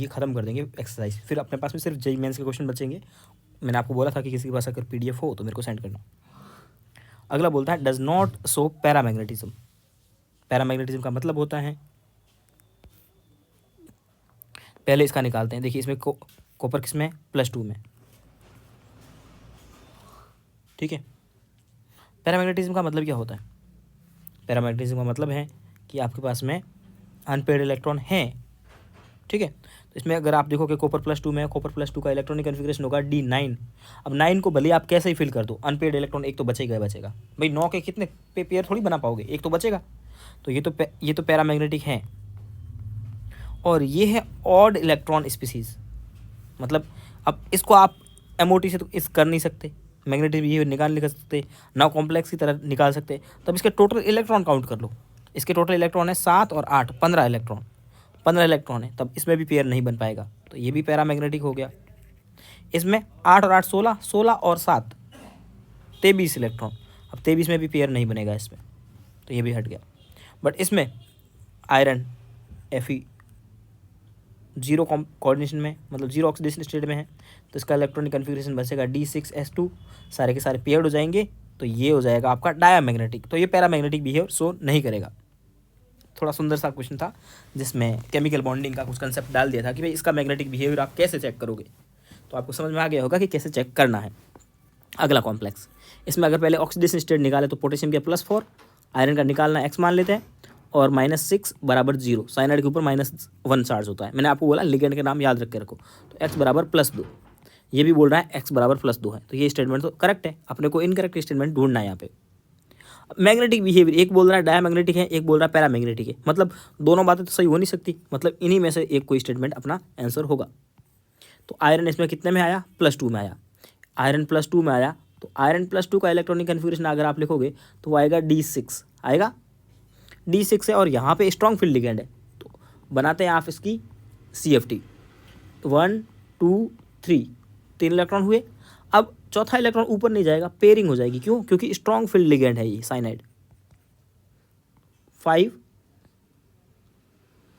ये ख़त्म कर देंगे एक्सरसाइज। फिर अपने पास में सिर्फ जेईई मेंस के क्वेश्चन बचेंगे। मैंने आपको बोला था कि किसी के पास अगर पीडीएफ हो तो मेरे को सेंड करना। अगला बोलता है does not show paramagnetism. Paramagnetism का मतलब होता है, पहले इसका निकालते हैं। देखिए इसमें कॉपर किस में, +2 में, ठीक है। पैरामैग्नेटिज्म का मतलब क्या होता है? पैरामैग्नेटिज्म का मतलब है कि आपके पास में अनपेड इलेक्ट्रॉन हैं, ठीक है। तो इसमें अगर आप देखो कि कॉपर +2 में है, कॉपर +2 का इलेक्ट्रॉनिक कन्फिग्रेशन होगा D9। अब 9 को भले आप कैसे ही फिल कर दो, अनपेड इलेक्ट्रॉन एक तो बचेगा ही बचेगा भाई। 9 के कितने पेयर थोड़ी बना पाओगे, एक तो बचेगा। तो ये तो पैरामैग्नेटिक है। और ये है ऑड इलेक्ट्रॉन स्पीसीज, मतलब अब इसको आप एमओटी से तो इस कर नहीं सकते, मैग्नेटिक बिहेवियर निकाल नहीं सकते ना, कॉम्प्लेक्स की तरह निकाल सकते। तब इसके टोटल इलेक्ट्रॉन काउंट कर लो। इसके टोटल इलेक्ट्रॉन है 7 और 8, 15 इलेक्ट्रॉन है। तब इसमें भी पेयर नहीं बन पाएगा, तो ये भी पैरामैग्नेटिक हो गया। इसमें 8 और 8 16, 16 और 7 23 इलेक्ट्रॉन। अब 23 में भी पेयर नहीं बनेगा इसमें, तो ये भी हट गया। बट इसमें आयरन Fe 0 कोऑर्डिनेशन में, मतलब 0 ऑक्सीडेशन स्टेट में है, तो इसका इलेक्ट्रॉनिक कन्फिग्रेशन बचेगा D6S2। सारे के सारे पेयर्ड हो जाएंगे, तो ये हो जाएगा आपका डायामैग्नेटिक। तो ये पैरामैग्नेटिक बिहेवियर शो नहीं करेगा। थोड़ा सुंदर सा क्वेश्चन था जिसमें केमिकल बॉन्डिंग का कुछ कंसेप्ट डाल दिया था कि भाई इसका मैग्नेटिक बिहेवियर आप कैसे चेक करोगे। तो आपको समझ में आ गया होगा कि कैसे चेक करना है। अगला कॉम्प्लेक्स, इसमें अगर पहले ऑक्सीडेशन स्टेट निकाले तो पोटेशियम के +4, आयरन का निकालना x मान लेते हैं, और -6 = 0। साइनाइड के ऊपर -1 चार्ज होता है। मैंने आपको बोला लिगेंड के नाम याद रख के रखो। तो x = +2, ये भी बोल रहा है x = +2 है। तो ये स्टेटमेंट तो करेक्ट है, अपने को इनकरेक्ट स्टेटमेंट ढूंढना है यहाँ पे। मैग्नेटिक बिहेवियर, एक बोल रहा है डायामैग्नेटिक है, एक बोल रहा है पैरामैग्नेटिक है, मतलब दोनों बातें तो सही हो नहीं सकती, मतलब इन्हीं में से एक कोई स्टेटमेंट अपना आंसर होगा। तो आयरन इसमें कितने में आया, +2 में आया। आयरन +2 में आया, तो आयरन +2 का इलेक्ट्रॉनिक कन्फिग्रेशन अगर आप लिखोगे तो वो आएगा D6 आएगा, D6 है। और यहाँ पे स्ट्रॉन्ग फील्ड लिगेंड है, तो बनाते हैं आप इसकी CFT। 1 2 3 3 इलेक्ट्रॉन हुए। अब चौथा इलेक्ट्रॉन ऊपर नहीं जाएगा, पेयरिंग हो जाएगी। क्यों? क्योंकि स्ट्रॉन्ग फील्ड लिगेंड है ये साइनाइड। 5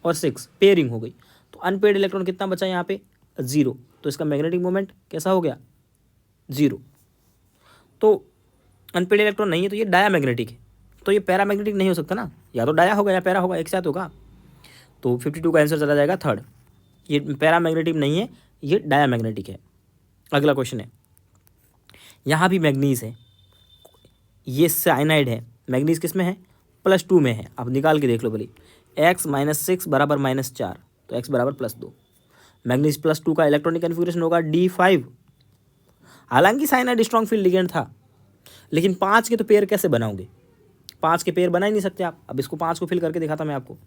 और 6 पेयरिंग हो गई, तो अनपेड इलेक्ट्रॉन कितना बचा यहाँ पे, 0। तो इसका मैग्नेटिक मोमेंट कैसा हो गया, 0। तो अनपेड इलेक्ट्रॉन नहीं है, तो ये डायामैग्नेटिक है। तो ये पैरामैग्नेटिक नहीं हो सकता ना, या तो डाया होगा या पैरा होगा, एक साथ होगा। तो 52 का आंसर चला जाएगा थर्ड। ये पैरामैग्नेटिक नहीं है, ये डायामैग्नेटिक है। अगला क्वेश्चन है, यहाँ भी मैग्नीज है, ये साइनाइड है। मैग्नीज किस में है, +2 में है। आप निकाल के देख लो भले, x - 6 = -4, तो x = +2। मैग्नीज +2 का इलेक्ट्रॉनिक कन्फिग्रेशन होगा D5। हालांकि साइनाइड स्ट्रॉन्ग फील्ड लिगेंड था, लेकिन 5 के तो पेयर कैसे बनाओगे, 5 के पेयर बना ही नहीं सकते आप। अब इसको 5 को फिल करके दिखाता मैं आपको,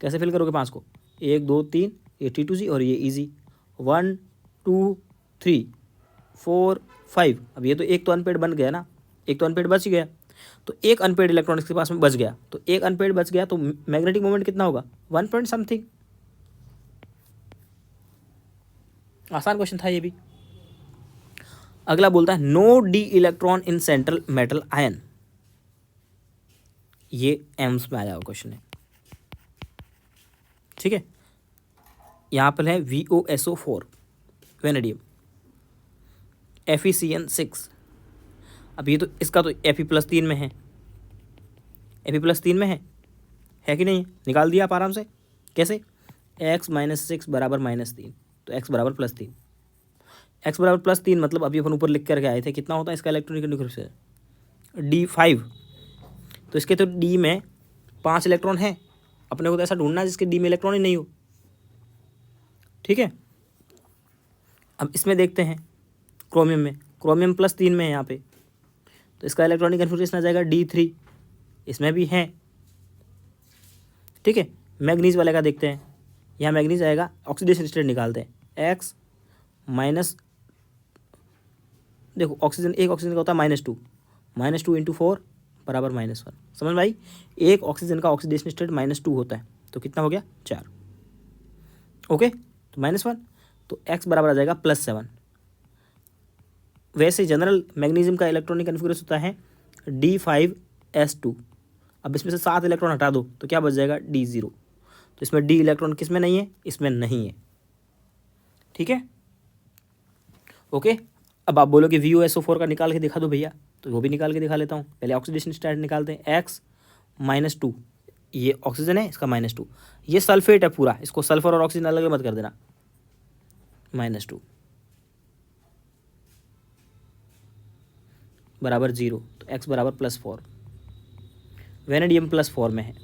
कैसे फिल करोगे 5 को, 1 2 3, ये T2G और ये EG, 1 2 3 4 5। अब ये तो एक तो अनपेड बन गया ना, एक तो अनपेड बच गया, तो एक अनपेड इलेक्ट्रॉन इसके पास में बच गया। तो एक अनपेड बच गया, तो मैग्नेटिक मोमेंट कितना होगा, 1 पॉइंट समथिंग। आसान क्वेश्चन था ये भी। अगला बोलता है no D electron in central metal ion. ये एम्स में आया हुआ क्वेश्चन है, ठीक है। यहाँ पर है VOSO4 वेनेडियम, FeCN6। अब ये तो इसका तो Fe+3 में है, Fe+3 में है कि नहीं, निकाल दिया आप आराम से। कैसे, x - 6 = -3, तो x = +3। x = +3 मतलब अभी अपन ऊपर लिख करके आए थे, कितना होता है इसका इलेक्ट्रॉनिक कन्फिग्रेशन, D5। तो इसके तो D में 5 इलेक्ट्रॉन है, अपने को तो ऐसा ढूंढना है जिसके D में इलेक्ट्रॉन ही नहीं हो, ठीक है। अब इसमें देखते हैं क्रोमियम में, क्रोमियम +3 में है यहाँ पे, तो इसका इलेक्ट्रॉनिक कन्फिग्रेशन आ जाएगा D3, इसमें भी है, ठीक है। मैग्नीज वाले का देखते हैं, यहाँ मैग्नीज आएगा, ऑक्सीडेशन स्टेट निकालते हैं, x माइनस, देखो ऑक्सीजन, एक ऑक्सीजन का होता है -2, -2 × 4 = -1। समझ भाई, एक ऑक्सीजन का ऑक्सीडेशन स्टेट -2 होता है, तो कितना हो गया, 4। ओके, तो -1, तो x बराबर आ जाएगा +7। वैसे जनरल मैग्नीशियम का इलेक्ट्रॉनिक कन्फिग्रेशन होता है D5S2। अब इसमें से 7 इलेक्ट्रॉन हटा दो तो क्या बच जाएगा, D0। तो इसमें D इलेक्ट्रॉन किस में नहीं है, इसमें नहीं है, ठीक है, ओके। अब आप बोलोगे VOSO4 का निकाल के दिखा दो भैया, तो वो भी निकाल के दिखा लेता हूँ। पहले ऑक्सीडेशन स्टेट निकालते हैं, X -2, ये ऑक्सीजन है, इसका -2, ये सल्फेट है पूरा, इसको सल्फर और ऑक्सीजन अलग मत कर देना, -2 बराबर 0, तो X बराबर +4। वेनेडियम +4 में है।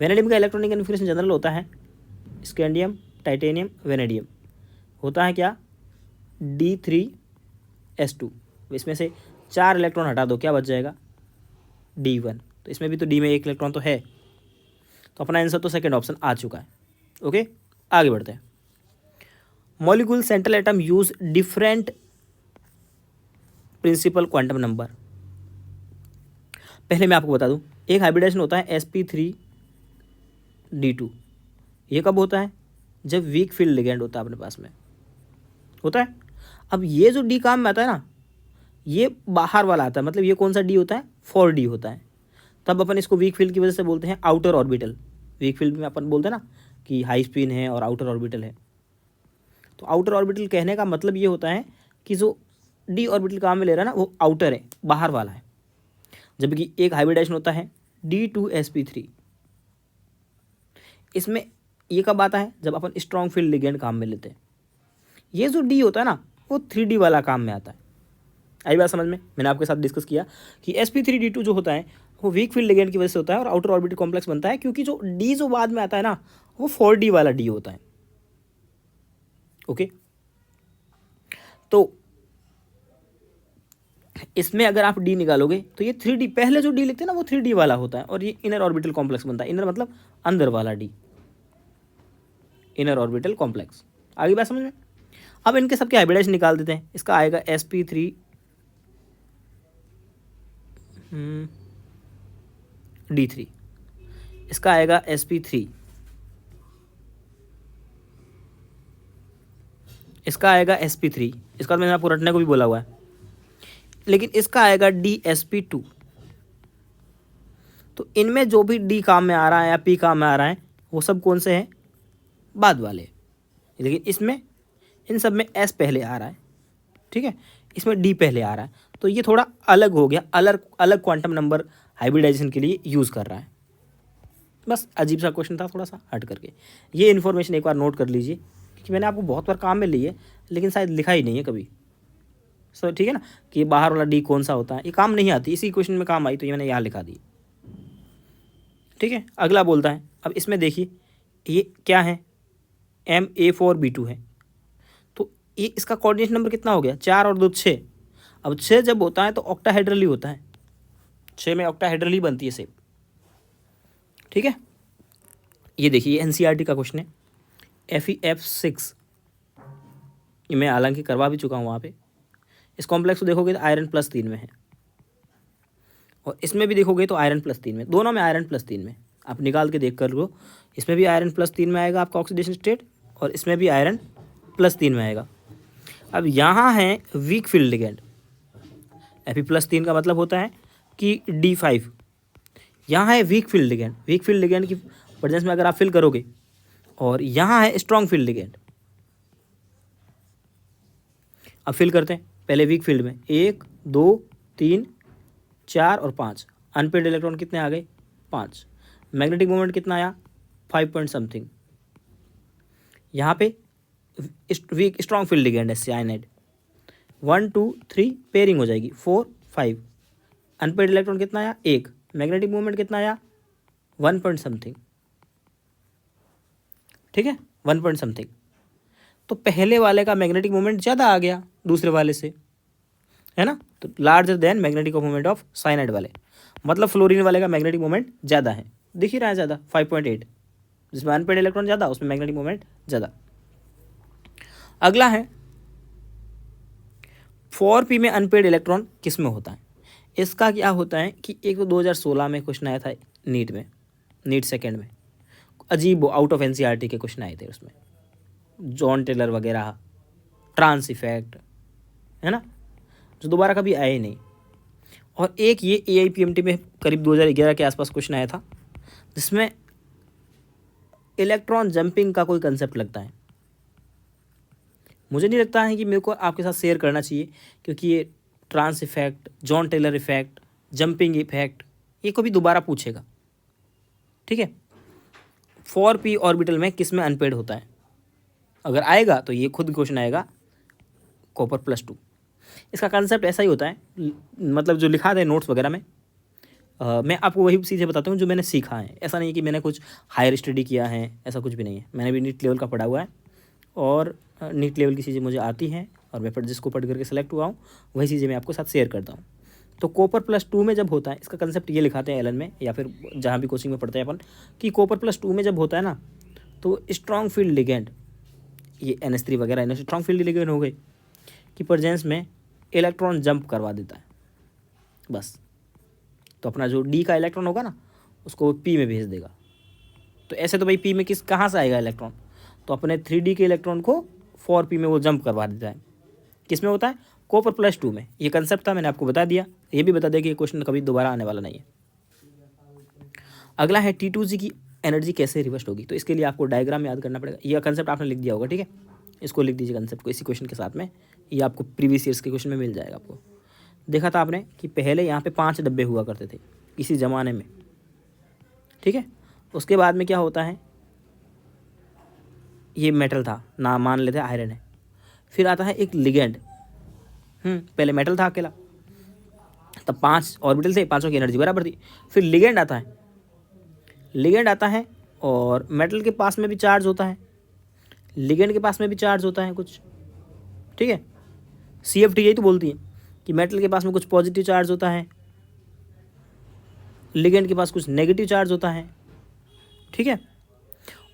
वेनेडियम का इलेक्ट्रॉनिक कन्फिग्रेशन जनरल होता है स्कैंडियम, टाइटेनियम, वेनेडियम। होता है क्या, D3S2। इसमें से 4 इलेक्ट्रॉन हटा दो, क्या बच जाएगा, D1। तो इसमें भी तो D में 1 इलेक्ट्रॉन तो है, तो अपना आंसर तो सेकंड ऑप्शन आ चुका है। ओके, आगे बढ़ते हैं। Molecule central atom use different principal quantum number. पहले मैं आपको बता दूं, एक हाइब्रिडाइजेशन होता है sp3d2। ये कब होता है, जब वीक फील्ड लिगेंड होता है अपने पास में, होता है। अब ये जो डी काम में आता है ना, ये बाहर वाला आता है, मतलब ये कौन सा डी होता है, 4d होता है। तब अपन इसको वीक फील्ड की वजह से बोलते हैं आउटर ऑर्बिटल। वीक फील्ड में अपन बोलते हैं ना कि हाई स्पिन है और आउटर ऑर्बिटल है। तो आउटर ऑर्बिटल कहने का मतलब ये होता है कि जो डी ऑर्बिटल काम में ले रहा है ना, वो आउटर है, बाहर वाला है। जबकि एक हाइब्रिडाइजेशन होता है D2sp3, इसमें ये कब आता है, जब अपन स्ट्रॉन्ग फील्ड लिगेंड काम में लेते हैं। ये जो डी होता है ना, वो 3D वाला काम में आता है। आई बात समझ में। मैंने आपके साथ डिस्कस किया कि sp3d2 जो होता है वो वीक फील्ड लिगेंड की वजह से होता है और आउटर ऑर्बिटल कॉम्प्लेक्स बनता है, क्योंकि जो डी जो बाद में आता है ना, वो 4D वाला डी होता है। ओके, तो इसमें अगर आप डी निकालोगे तो ये 3D, पहले जो डी लिखते हैं ना वो 3D वाला होता है, और ये इनर ऑर्बिटल कॉम्प्लेक्स बनता है। इनर मतलब अंदर वाला डी, इनर ऑर्बिटल कॉम्प्लेक्स। आगे बात समझ में। अब इनके सबके हाइब्रिडाइजेशन निकाल देते हैं। इसका आएगा sp3d3, इसका आएगा sp3, इसका आएगा sp3, इसका मैंने आपको रटने को भी बोला हुआ है। लेकिन इसका आएगा dsp2। तो इनमें जो भी डी काम में आ रहा है या पी काम में आ रहा है, वो सब कौन से हैं, बाद वाले। लेकिन इसमें इन सब में एस पहले आ रहा है, ठीक है, इसमें डी पहले आ रहा है। तो ये थोड़ा अलग हो गया, अलग अलग क्वांटम नंबर हाइब्रिडाइजेशन के लिए यूज़ कर रहा है। बस अजीब सा क्वेश्चन था, थोड़ा सा हट करके। ये इन्फॉर्मेशन एक बार नोट कर लीजिए, क्योंकि मैंने आपको बहुत बार काम में ली है, लेकिन शायद लिखा ही नहीं है कभी। सो ठीक है ना, कि बाहर वाला डी कौन सा होता है, ये काम नहीं आती, इसी क्वेश्चन में काम आई, तो ये मैंने यहाँ लिखा दी। ठीक है, अगला बोलता है, अब इसमें देखिए ये क्या है, Ma4B2 है। तो ये इसका कोऑर्डिनेशन नंबर कितना हो गया, 4 और 2 6। अब 6 जब होता है तो ऑक्टाहेड्रल ही होता है, 6 में ऑक्टाहेड्रल ही बनती है सेप। ठीक है, ये देखिए NCERT का क्वेश्चन है, FeF6। ये मैं हालांकि करवा भी चुका हूँ वहाँ पे। इस कॉम्प्लेक्स को देखोगे तो आयरन +3 में है, और इसमें भी देखोगे तो आयरन +3 में, दोनों में आयरन +3 में। आप निकाल के देख कर लो, इसमें भी आयरन +3 में आएगा आपका ऑक्सीडेशन स्टेट, और इसमें भी आयरन +3 में आएगा। अब यहाँ है वीक फील्ड लिगेंड, Fe+3 का मतलब होता है कि D5। यहाँ है weak field ligand, weak field ligand की प्रेजेंस में अगर आप फिल करोगे, और यहाँ है स्ट्रॉन्ग फील्ड लिगेंड। अब फिल करते हैं पहले वीक फील्ड में, 1 2 3 4 और 5। अनपेड इलेक्ट्रॉन कितने आ गए, 5। मैग्नेटिक मोमेंट कितना आया, 5 पॉइंट समथिंग। यहाँ पे वीक स्ट्रॉन्ग फील्ड लिगेंड है साइनाइड, 1 2 3 पेयरिंग हो जाएगी, 4 5। अनपेड इलेक्ट्रॉन कितना आया, 1। मैग्नेटिक मोमेंट कितना आया, 1 पॉइंट समथिंग। ठीक है, 1 पॉइंट समथिंग। तो पहले वाले का मैग्नेटिक मोमेंट ज़्यादा आ गया दूसरे वाले से, है ना। तो larger than magnetic moment of cyanide वाले, मतलब फ्लोरीन वाले का मैग्नेटिक मोमेंट ज़्यादा है, दिख ही रहा है ज़्यादा, 5.8। जिसमें अनपेड इलेक्ट्रॉन ज़्यादा, उसमें मैग्नेटिक मोमेंट ज़्यादा। अगला है 4p में अनपेड इलेक्ट्रॉन किस में होता है। इसका क्या होता है कि एक तो 2016 में क्वेश्चन आया था नीट में, नीट सेकेंड में, अजीब आउट ऑफ NCERT के क्वेश्चन आए थे उसमें, जॉन टेलर वगैरह, ट्रांस इफेक्ट, है ना, जो दोबारा कभी आए ही नहीं। और एक ये AIPMT में करीब 2011 के आसपास क्वेश्चन आया था, जिसमें इलेक्ट्रॉन जंपिंग का कोई कंसेप्ट लगता है। मुझे नहीं लगता है कि मेरे को आपके साथ शेयर करना चाहिए, क्योंकि ये trans effect, Jahn Teller effect, jumping effect ये कभी दोबारा पूछेगा, ठीक है। 4p ऑर्बिटल में किस में अनपेड होता है, अगर आएगा तो ये खुद क्वेश्चन आएगा कॉपर +2। इसका कंसेप्ट ऐसा ही होता है, मतलब जो लिखा है नोट्स वगैरह में, मैं आपको वही सीधे बताता हूँ जो मैंने सीखा है। ऐसा नहीं है कि मैंने कुछ हायर स्टडी किया है, ऐसा कुछ भी नहीं है। मैंने भी नीट लेवल का पढ़ा हुआ है और नीट लेवल की चीज़ें मुझे आती हैं और मैं जिसको पढ़ करके सेलेक्ट हुआ हूँ वही चीज़ें मैं आपको साथ शेयर करता हूँ। तो कॉपर +2 में जब होता है, इसका कंसेप्ट ये लिखाते हैं एलन में या फिर जहाँ भी कोचिंग में पढ़ते हैं अपन, कि कॉपर +2 में जब होता है ना तो स्ट्रॉन्ग फील्ड लिगेंड, ये NH3 वगैरह इन्हें स्ट्रॉन्ग फील्ड लिगेंड हो गए कि प्रेजेंस में इलेक्ट्रॉन जंप करवा देता है बस। तो अपना जो D का इलेक्ट्रॉन होगा ना उसको P में भेज देगा। तो ऐसे तो भाई P में कहाँ से आएगा इलेक्ट्रॉन, तो अपने 3D के इलेक्ट्रॉन को 4p में वो जंप करवा देता है। किस में होता है, कॉपर +2 में। ये कंसेप्ट था, मैंने आपको बता दिया। ये भी बता दिया कि ये क्वेश्चन कभी दोबारा आने वाला नहीं है। अगला है T2G की एनर्जी कैसे रिवर्स होगी, तो इसके लिए आपको डायग्राम याद करना पड़ेगा। ये कंसेप्ट आपने लिख दिया होगा, ठीक है, इसको लिख दीजिए कंसेप्ट को इसी क्वेश्चन के साथ में। ये आपको प्रीवियस ईयर्स के क्वेश्चन में मिल जाएगा। आपको देखा था आपने कि पहले यहाँ पे 5 डब्बे हुआ करते थे किसी ज़माने में, ठीक है। उसके बाद में क्या होता है, ये मेटल था ना, मान लेते आयरन है। फिर आता है एक लिगेंड, पहले मेटल था अकेला, तब 5 ऑर्बिटल थे, पाँचों की एनर्जी बराबर थी। फिर लिगेंड आता है, लिगेंड आता है और मेटल के पास में भी चार्ज होता है, लिगेंड के पास में भी चार्ज होता है कुछ, ठीक है। CFT यही तो बोलती है कि मेटल के पास में कुछ पॉजिटिव चार्ज होता है, लिगेंड के पास कुछ नेगेटिव चार्ज होता है, ठीक है।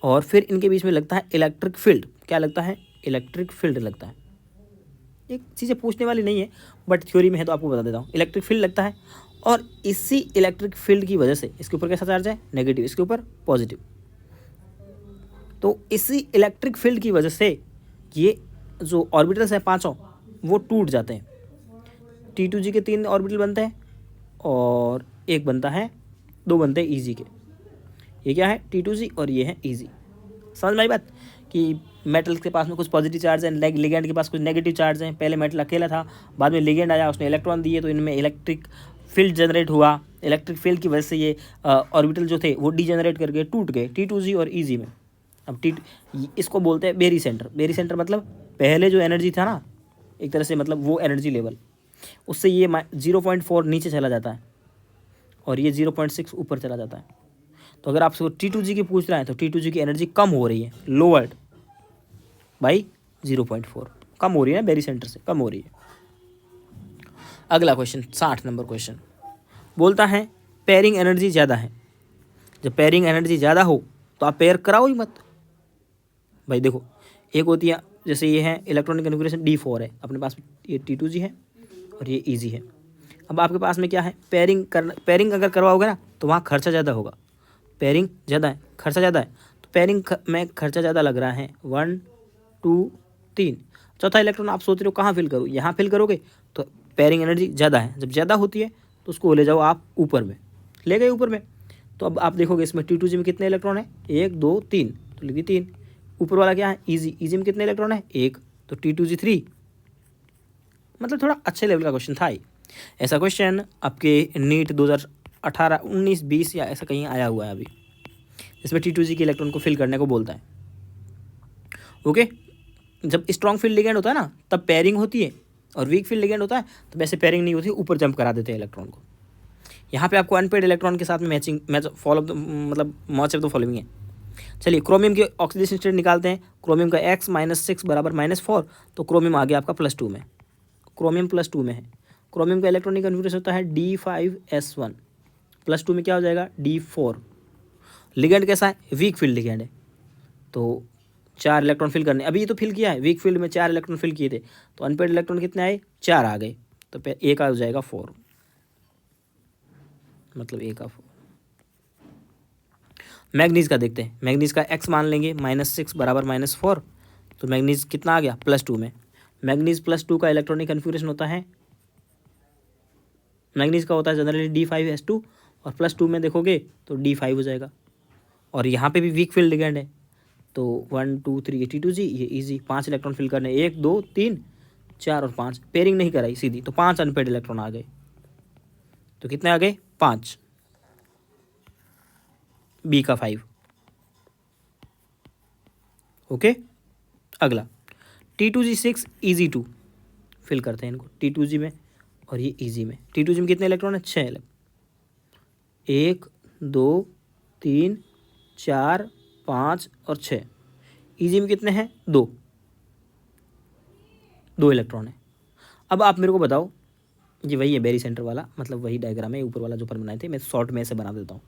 और फिर इनके बीच में लगता है इलेक्ट्रिक फील्ड। क्या लगता है, इलेक्ट्रिक फील्ड लगता है। एक चीज़ें पूछने वाली नहीं है बट थ्योरी में है तो आपको बता देता हूँ। इलेक्ट्रिक फील्ड लगता है और इसी इलेक्ट्रिक फील्ड की वजह से इसके ऊपर कैसा चार्ज है, नेगेटिव, इसके ऊपर पॉजिटिव। तो इसी इलेक्ट्रिक फील्ड की वजह से ये जो ऑर्बिटल्स हैं पाँचों वो टूट जाते हैं। T2G के 3 ऑर्बिटल बनते हैं और एक बनता है, 2 बनते हैं EG के। ये क्या है, T2G और ये है EG। समझ में आई बात कि मेटल के पास में कुछ पॉजिटिव चार्ज है, लिगेंड के पास कुछ नेगेटिव चार्ज हैं। पहले मेटल अकेला था, बाद में लिगेंड आया, उसने इलेक्ट्रॉन दिए तो इनमें इलेक्ट्रिक फील्ड जनरेट हुआ। इलेक्ट्रिक फील्ड की वजह से ये ऑर्बिटल जो थे वो डीजनरेट करके टूट गए T2G और EG में। अब इसको बोलते हैं बेरी सेंटर। बेरी सेंटर मतलब पहले जो एनर्जी था ना, एक तरह से मतलब वो एनर्जी लेवल, उससे ये 0.4 नीचे चला जाता है और ये 0.6 ऊपर चला जाता है। तो अगर आपसे T2G की पूछ रहे हैं तो T2G की एनर्जी कम हो रही है, लोअर्ड बाई 0.4, कम हो रही है ना, बेरी सेंटर से कम हो रही है। अगला क्वेश्चन 60 नंबर क्वेश्चन बोलता है पेयरिंग एनर्जी ज़्यादा है। जब पेयरिंग एनर्जी ज़्यादा हो तो आप पेयर कराओ ही मत। भाई देखो, एक होती है जैसे ये है इलेक्ट्रॉनिक कन्फिगरेशन D4 है अपने पास, ये T2G है और ये EG है। अब आपके पास में क्या है, पेयरिंग अगर करवाओगे ना तो वहाँ खर्चा ज़्यादा होगा। पेयरिंग ज़्यादा है, खर्चा ज़्यादा है, तो पेयरिंग में खर्चा ज़्यादा लग रहा है। 1 2 3, चौथा इलेक्ट्रॉन आप सोच रहे हो कहाँ फिल करूँ, यहाँ फिल करोगे तो पेयरिंग एनर्जी ज़्यादा है। जब ज़्यादा होती है तो उसको ले जाओ आप ऊपर में, ले गए ऊपर में। तो अब आप देखोगे इसमें T2G में कितने इलेक्ट्रॉन है, 1 2 3, तो लिखिए 3। ऊपर वाला क्या है, EG में कितने इलेक्ट्रॉन है, 1, तो T2G 3। मतलब थोड़ा अच्छे लेवल का क्वेश्चन था। ऐसा क्वेश्चन आपके नीट 2018 19 20 या ऐसा कहीं आया हुआ है अभी, इसमें T2G के इलेक्ट्रॉन को फिल करने को बोलता है। ओके, जब स्ट्रॉन्ग फील्ड लिगेंड होता है ना तब पेयरिंग होती है, और वीक फील्ड लिगेंड होता है तो वैसे पेयरिंग नहीं होती, ऊपर जंप करा देते हैं इलेक्ट्रॉन को। यहाँ पे आपको अनपेड इलेक्ट्रॉन के साथ में मैच ऑफ द फॉलोइंग है। चलिए क्रोमियम के ऑक्सीडेशन स्टेट निकालते हैं। क्रोमियम का X -6 बराबर -4, तो क्रोमियम आ गया आपका +2 में, क्रोमियम +2 में है। क्रोमियम का इलेक्ट्रॉनिक कन्फिगरेशन होता है D5S1, +2 में क्या हो जाएगा D4। लिगेंड कैसा है, वीक फील्ड लिगेंड है, तो 4 इलेक्ट्रॉन फिल करने, अभी तो फिल किया है, वीक फील्ड में 4 इलेक्ट्रॉन फिल किए थे, तो अनपेड इलेक्ट्रॉन कितने आए, 4 आ गए, तो A का हो जाएगा 4, मतलब A का 4। मैग्नीज का देखते हैं। मैग्नीज का X मान लेंगे -6 बराबर -4, तो मैग्नीज कितना आ गया, +2 में। मैग्नीज +2 का इलेक्ट्रॉनिक कन्फिगरेशन होता है, मैग्नीज का होता है जनरली D5S2, और +2 में देखोगे तो D5 हो जाएगा। और यहाँ पे भी वीक फील्ड लिगेंड है, तो 1 2 3 ये T2G, ये ईजी 5 इलेक्ट्रॉन फिल करने, 1 2 3 4 और 5, पेयरिंग नहीं कराई सीधी, तो 5 अनपेड इलेक्ट्रॉन आ गए। तो कितने आ गए? 5, बी का 5। ओके, अगला T2G6 ईजी 2, फिल करते हैं इनको T2G में और ये ईजी में। T2G में कितने इलेक्ट्रॉन है? 6 इलेक्ट्रॉन, 1 2 3 4 5 और 6। ईजी में कितने हैं? 2 इलेक्ट्रॉन है। अब आप मेरे को बताओ, ये वही है बेरी सेंटर वाला, मतलब वही डायग्राम है ऊपर वाला जो अपन बनाए थे, मैं शॉर्ट में ऐसे बना देता हूँ।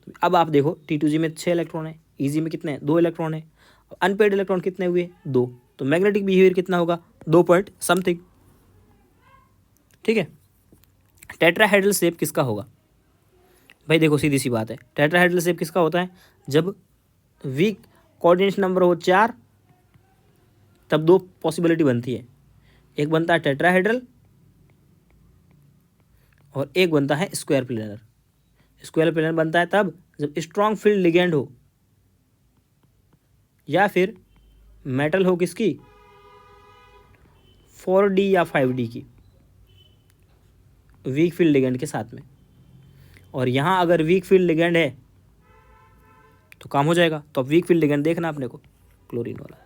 तो अब आप देखो T2G में 6 इलेक्ट्रॉन है, ईजी में कितने हैं? 2 इलेक्ट्रॉन है। अनपेड इलेक्ट्रॉन कितने हुए? 2। तो मैग्नेटिक बिहेवियर कितना होगा? 2 पॉइंट समथिंग। ठीक है, टेट्राहेड्रल शेप किसका होगा? भाई देखो सीधी सी बात है, टेट्राहेड्रल शेप किसका होता है? जब वीक कोऑर्डिनेशन नंबर हो 4, तब 2 पॉसिबिलिटी बनती है, एक बनता है टेट्राहेड्रल और एक बनता है स्क्वायर प्लेनर। स्क्वायर प्लेनर बनता है तब जब स्ट्रॉन्ग फील्ड लिगेंड हो या फिर मेटल हो किसकी? 4D या 5D की, वीक फील्ड लिगेंड के साथ में। और यहाँ अगर वीक फील्ड लिगेंड है तो काम हो जाएगा। तो अब वीक फील्ड लिगेंड देखना अपने को, क्लोरीन वाला।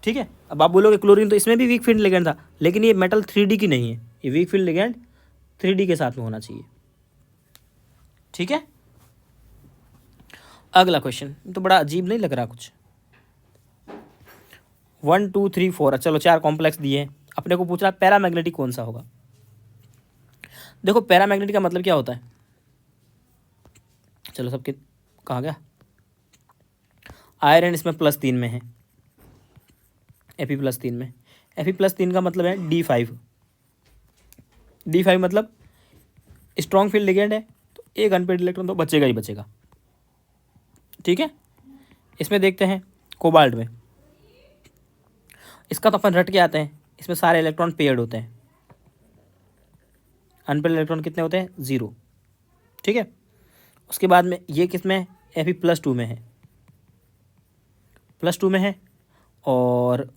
ठीक है, अब आप बोलोगे क्लोरीन तो इसमें भी वीक फील्ड लिगेंड था, लेकिन ये मेटल 3D की नहीं है, ये वीक फील्ड लिगेंड 3D के साथ में होना चाहिए। ठीक है, अगला क्वेश्चन तो बड़ा अजीब नहीं लग रहा कुछ? 1 2 3 4, चलो 4 कॉम्प्लेक्स दिए हैं, अपने को पूछ रहा है पैरामैग्नेटिक कौन सा होगा। देखो पैरामैग्नेटिक का मतलब क्या होता है? चलो सबके कहाँ गया? आयरन इसमें +3 में है, Fe+3 में। Fe+3 का मतलब है D5। D5 मतलब स्ट्रॉन्ग फील्ड लिगेंड है, तो एक अनपेड इलेक्ट्रॉन तो बचेगा ही बचेगा। ठीक है, इसमें देखते हैं कोबाल्ट में, इसका तो अपन रट के आते हैं, इसमें सारे इलेक्ट्रॉन पेयर्ड होते हैं, अनपेड इलेक्ट्रॉन कितने होते हैं? 0। ठीक है, उसके बाद में ये किस में? Fe+2 में है, +2 में है, और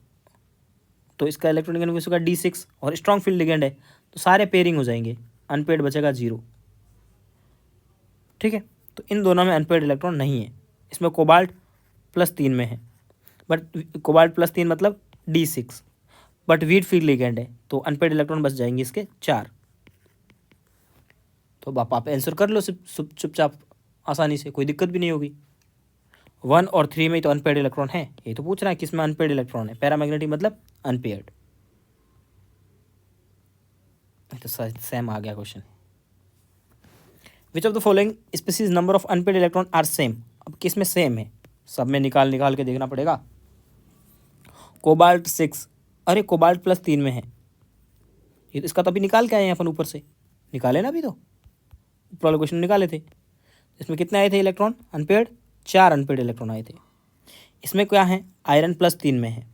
तो इसका इलेक्ट्रॉनिक कन्फिग्रेशन होगा D6 और स्ट्रॉन्ग फील्ड लिगेंड है, तो सारे पेयरिंग हो जाएंगे, अनपेड बचेगा 0। ठीक है, तो इन दोनों में अनपेड इलेक्ट्रॉन नहीं है। इसमें कोबाल्ट +3 में है, बट कोबाल्ट +3 मतलब D6, but weak field ligand है, तो अनपेड इलेक्ट्रॉन बच जाएंगे इसके 4। तो आप आंसर कर लो चुपचाप आसानी से, कोई दिक्कत भी नहीं होगी। 1 और 3 में तो अनपेड इलेक्ट्रॉन है, ये तो पूछ रहा है किस में अनपेड इलेक्ट्रॉन है। पैरामैग्नेटिक मतलब अनपेयर्ड, तो सेम आ गया question. Which of the following species number of unpaid electron are same? अब किस में सेम है? सब में निकाल के देखना पड़ेगा। कोबाल्ट 6, अरे कोबाल्ट +3 में है, ये तो इसका तो अभी निकाल के आए हैं अपन, ऊपर से निकाले ना अभी, तो ऊपर वाले क्वेश्चन निकाले थे। इसमें कितने आए थे इलेक्ट्रॉन अनपेड? 4 अनपेड इलेक्ट्रॉन आए थे। इसमें क्या है? आयरन +3 में है,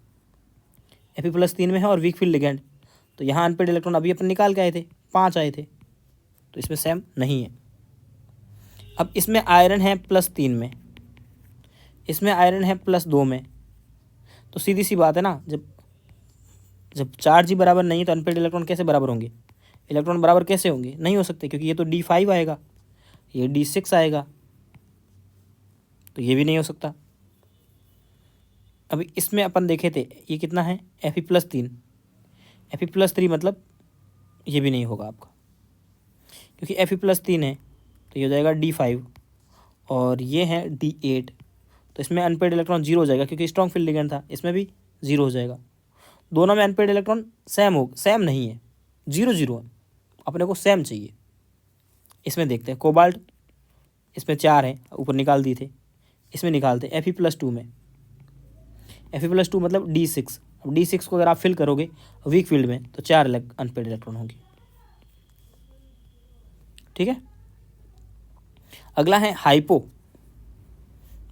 Fe+3 में है और वीक फील्ड लिगेंड, तो यहाँ अनपेड इलेक्ट्रॉन अभी अपन निकाल के आए थे, 5 आए थे, तो इसमें सेम नहीं है। अब इसमें आयरन है +3 में, इसमें आयरन है +2 में, तो सीधी सी बात है ना, जब चार्ज ही बराबर नहीं है तो अनपेड इलेक्ट्रॉन कैसे बराबर होंगे? इलेक्ट्रॉन बराबर कैसे होंगे? नहीं हो सकते, क्योंकि ये तो D5 आएगा, ये D6 आएगा, तो ये भी नहीं हो सकता। अभी इसमें अपन देखे थे, ये कितना है? Fe+3, Fe+3 मतलब ये भी नहीं होगा आपका, क्योंकि Fe+3 है तो ये हो जाएगा D5 और ये है D8, तो इसमें अनपेड इलेक्ट्रॉन 0 हो जाएगा, क्योंकि स्ट्रॉन्ग फील्ड लिगेंड था, इसमें भी 0 हो जाएगा। दोनों में अनपेड इलेक्ट्रॉन सेम नहीं है, 0 है, अपने को सेम चाहिए। इसमें देखते हैं कोबाल्ट, इसमें 4 है, ऊपर निकाल दिए थे, इसमें निकालते हैं Fe+2 में। Fe+2 मतलब D6, अब D6 को अगर आप फिल करोगे वीक फील्ड में तो 4 अनपेड इलेक्ट्रॉन होंगे। ठीक है, अगला है हाइपो।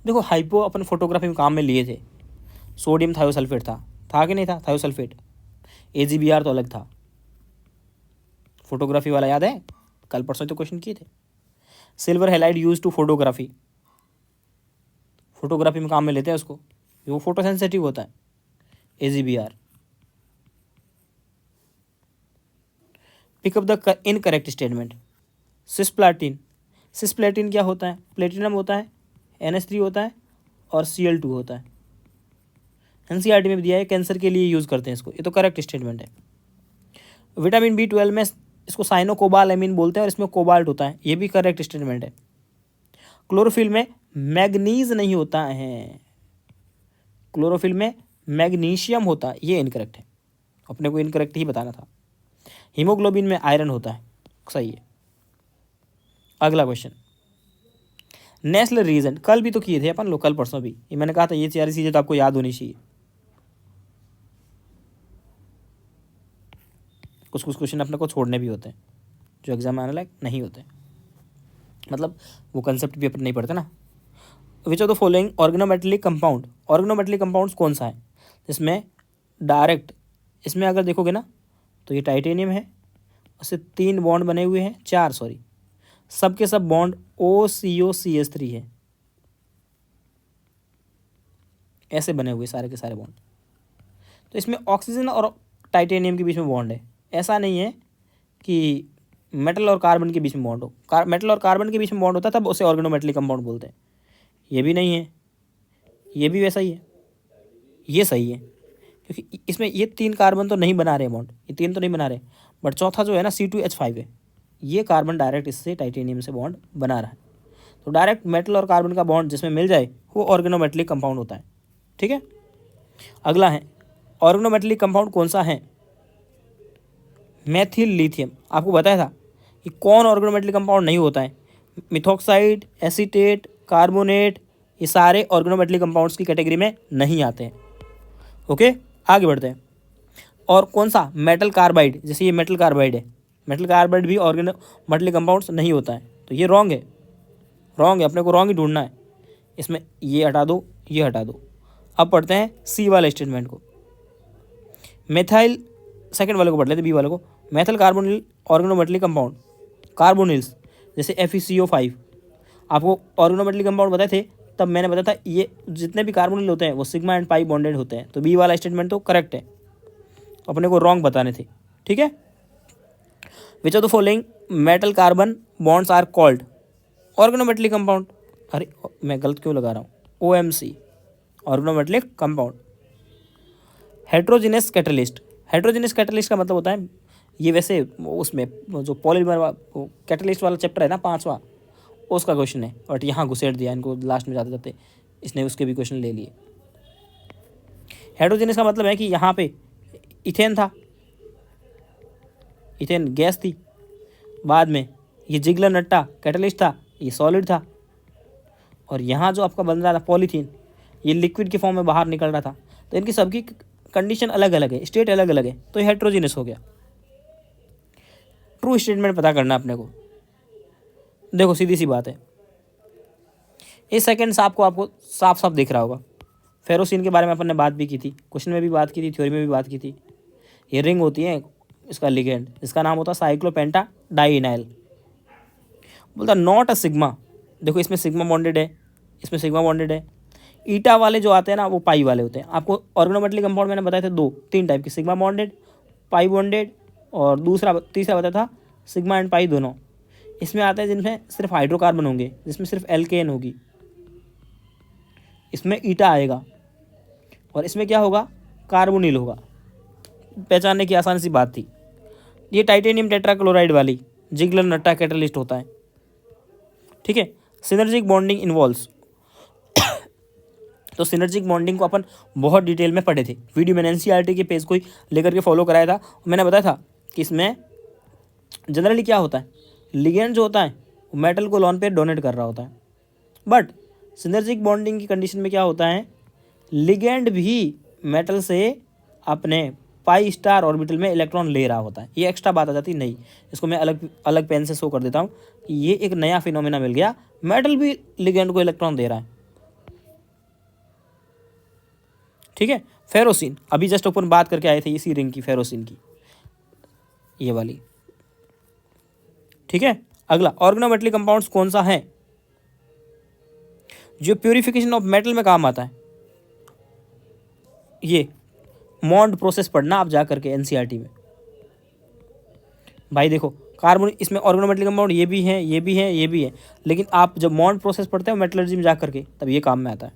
देखो हाइपो अपन फोटोग्राफी में काम में लिए थे, सोडियम थायोसल्फेट था कि नहीं था? थायोसल्फेट, AgBr तो अलग था, फोटोग्राफी वाला याद है? कल परसों तो क्वेश्चन किए थे। Silver halide use to photography, photography में काम में लेते हैं उसको, वो फोटो सेंसिटिव होता है, AgBr। Pick up the incorrect statement. Cisplatin, cisplatin क्या होता है? प्लेटिनम होता है, NH3 होता है और Cl2 होता है। NCERT में भी दिया है, कैंसर के लिए यूज़ करते हैं इसको, ये तो करेक्ट स्टेटमेंट है। विटामिन B12 में इसको साइनोकोबालामिन बोलते हैं और इसमें कोबाल्ट होता है, ये भी करेक्ट स्टेटमेंट है। क्लोरोफिल में मैग्नीज नहीं होता है, क्लोरोफिल में मैग्नीशियम होता है, ये इनकरेक्ट है, अपने को इनकरेक्ट ही बताना था। हीमोग्लोबिन में आयरन होता है, सही है। अगला क्वेश्चन, नेशनल रीजन, कल भी तो किए थे अपन लोग, कल परसों भी, ये मैंने कहा था ये सारी चीज़ें तो आपको याद होनी चाहिए। कुछ कुछ क्वेश्चन अपने को छोड़ने भी होते हैं जो एग्जाम में आने लायक नहीं होते, मतलब वो कंसेप्ट भी अपन नहीं पढ़ते ना। विच of the following organometallic compound, organometallic compounds कौन सा है जिसमें डायरेक्ट, इसमें अगर देखोगे ना तो ये टाइटेनियम है, उससे 3 बॉन्ड बने हुए हैं, 4 सॉरी, सब के सब बॉन्ड OCO-CH3 है, ऐसे बने हुए सारे के सारे बॉन्ड। तो इसमें ऑक्सीजन और टाइटेनियम के बीच में बॉन्ड है, ऐसा नहीं है कि मेटल और कार्बन के बीच में बॉन्ड हो, मेटल और कार्बन के बीच में बॉन्ड होता है तब उसे ऑर्गेनोमेटेलिक कंपाउंड बोलते हैं। ये भी नहीं है, ये भी वैसा ही है, ये सही है क्योंकि इसमें ये 3 कार्बन तो नहीं बना रहे बॉन्ड, ये 3 तो नहीं बना रहे, बट चौथा जो है ना C2H5 है, ये कार्बन डायरेक्ट इससे टाइटेनियम से बॉन्ड बना रहा है। तो डायरेक्ट मेटल और कार्बन का बॉन्ड जिसमें मिल जाए वो ऑर्गेनोमेटेलिक कंपाउंड होता है, ठीक है। अगला है, ऑर्गेनोमेटेलिक कंपाउंड कौन सा है? Methyl lithium. आपको बताया था कि कौन ऑर्गेनोमेटेलिक कंपाउंड नहीं होता है, मिथॉक्साइड, एसीटेट, कार्बोनेट, ये सारे ऑर्गेनोमेटेलिक कंपाउंड्स की कैटेगरी में नहीं आते हैं। ओके, आगे बढ़ते हैं। और कौन सा? मेटल कार्बाइड, जैसे ये मेटल कार्बाइड है, मेटल कार्बाइड भी ऑर्गेनोमेटेलिक कंपाउंड्स नहीं होता है, तो ये रॉन्ग है, रॉन्ग है, अपने को रॉन्ग ही ढूंढना है। इसमें ये हटा दो, ये हटा दो। अब पढ़ते हैं सी वाले स्टेटमेंट को। मेथाइल, सेकंड वाले को पढ़ लेते, बी वाले को। Methyl carbonyl organometallic compound, carbonyls जैसे FeCO5, आपको ऑर्गेनोमेटेलिक कंपाउंड बताए थे, तब मैंने बताया था ये जितने भी कार्बोनिल होते हैं वो सिग्मा एंड पाई बॉन्डेड होते हैं, तो बी वाला स्टेटमेंट तो करेक्ट है, अपने को रॉन्ग बताने थे, ठीक है। Which of the following metal carbon bonds are called organometallic compound? अरे मैं गलत क्यों लगा रहा हूँ, OMC, organometallic compound. Heterogeneous catalyst, heterogeneous catalyst का मतलब होता है, ये वैसे उसमें जो पॉलीमर कैटलिस्ट वाला चैप्टर है ना 5वां, उसका क्वेश्चन है, बट यहाँ घुसेड़ दिया इनको लास्ट में जाते जाते, इसने उसके भी क्वेश्चन ले लिए। हेट्रोजिनस का मतलब है कि यहाँ पे इथेन था, इथेन गैस थी, बाद में ये जिगलर नट्टा कैटलिस्ट था, ये सॉलिड था, और यहाँ जो आपका बन रहा था पॉलीथीन, ये लिक्विड के फॉर्म में बाहर निकल रहा था, तो इनकी सबकी कंडीशन अलग अलग है, स्टेट अलग अलग है, तो ये हेट्रोजिनस हो गया। ट्रू स्टेटमेंट पता करना अपने को, देखो सीधी सी बात है, इस सेकंड आपको साफ साफ दिख रहा होगा। फेरोसिन के बारे में अपन ने बात भी की थी, क्वेश्चन में भी बात की थी, थ्योरी में भी बात की थी। ये रिंग होती है इसका लिगेंड, इसका नाम होता है साइक्लोपेंटा डाइनाइल। बोलता नॉट अ सिग्मा, देखो इसमें सिग्मा बॉन्डेड है, इसमें सिग्मा बॉन्डेड है। ईटा वाले जो आते हैं ना वो पाई वाले होते हैं। आपको ऑर्गेनोमेटेलिक कंपाउंड मैंने बताए थे 3 टाइप के, सिग्मा बॉन्डेड, पाई बॉन्डेड, और तीसरा बताया था सिग्मा एंड पाई दोनों। इसमें आते हैं जिनमें सिर्फ हाइड्रोकार्बन होंगे, जिसमें सिर्फ एल्केन होगी, इसमें ईटा आएगा, और इसमें क्या होगा, कार्बोनिल होगा। पहचानने की आसान सी बात थी। ये टाइटेनियम टेट्राक्लोराइड वाली जिगलर नट्टा कैटलिस्ट होता है, ठीक है। सिनर्जिक बॉन्डिंग इन्वॉल्व्स, तो सिनर्जिक बॉन्डिंग को अपन बहुत डिटेल में पढ़े थे, वीडियो मैंने NCERT के पेज को ही लेकर के फॉलो कराया था। मैंने बताया था कि इसमें जनरली क्या होता है, लिगेंड जो होता है वो मेटल को लोन पे डोनेट कर रहा होता है, बट सिनर्जिक बॉन्डिंग की कंडीशन में क्या होता है, लिगेंड भी मेटल से अपने पाई स्टार ऑर्बिटल में इलेक्ट्रॉन ले रहा होता है। ये एक्स्ट्रा बात आ जाती है, नहीं, इसको मैं अलग अलग पेन से शो कर देता हूँ कि ये एक नया फिनोमेना मिल गया, मेटल भी लिगेंड को इलेक्ट्रॉन दे रहा है, ठीक है। फेरोसिन, अभी जस्ट अपन बात करके आए थे इसी रिंग की, फेरोसिन की, ये वाली, ठीक है। अगला ऑर्गेनोमेटेलिक कंपाउंड्स कौन सा है, जो प्योरीफिकेशन ऑफ मेटल में काम आता है, ये मॉन्ड प्रोसेस पढ़ना आप जा करके एनसीईआरटी में। भाई देखो कार्बन, इसमें ऑर्गेनोमेटल कंपाउंड ये भी है, ये भी है, ये भी है, लेकिन आप जब मॉन्ड प्रोसेस पढ़ते हो मेटलर्जी में जा करके, तब ये काम में आता है।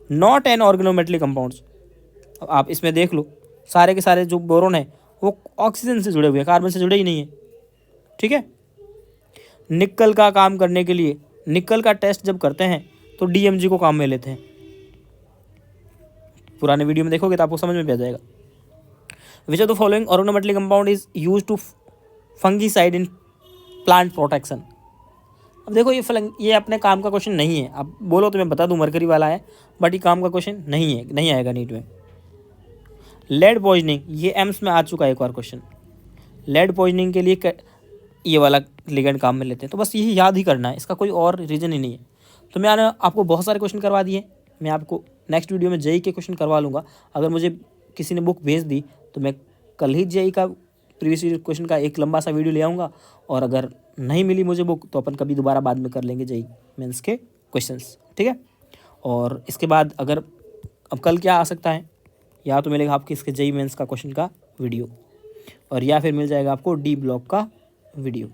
नॉट एन ऑर्गेनोमेटलिक कंपाउंड्स, आप इसमें देख लो सारे के सारे जो बोरोन है वो ऑक्सीजन से जुड़े हुए हैं, कार्बन से जुड़े ही नहीं है। ठीक है। निकल का काम करने के लिए, निकल का टेस्ट जब करते हैं तो डीएमजी को काम में लेते हैं। पुराने वीडियो में देखोगे तो आपको समझ में भी आ जाएगा। Which of the following organometallic compound is use to fungicide in plant protection. अब देखो ये अपने काम का क्वेश्चन नहीं है, अब बोलो तो मैं बता दूं मरकरी वाला है, बट ये काम का क्वेश्चन नहीं है, नहीं आएगा नीट में। लेड पॉइजनिंग, ये एम्स में आ चुका है एक बार क्वेश्चन। लेड पॉइजनिंग के लिए ये वाला लिगेंड काम में लेते हैं, तो बस यही याद ही करना है, इसका कोई और रीज़न ही नहीं है। तो मैंने आपको बहुत सारे क्वेश्चन करवा दिए, मैं आपको नेक्स्ट वीडियो में जेई के क्वेश्चन करवा लूँगा। अगर मुझे किसी ने बुक भेज दी तो मैं कल ही जेई का प्रीवियस क्वेश्चन का एक लंबा सा वीडियो ले आऊँगा, और अगर नहीं मिली मुझे बुक तो अपन कभी दोबारा बाद में कर लेंगे जेई मेंस के क्वेश्चंस। ठीक है। और इसके बाद अगर अब कल क्या आ सकता है, या तो मिलेगा आपके इसके जेई मेंस का क्वेश्चन का वीडियो, और या फिर मिल जाएगा आपको डी ब्लॉक का वीडियो।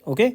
ओके।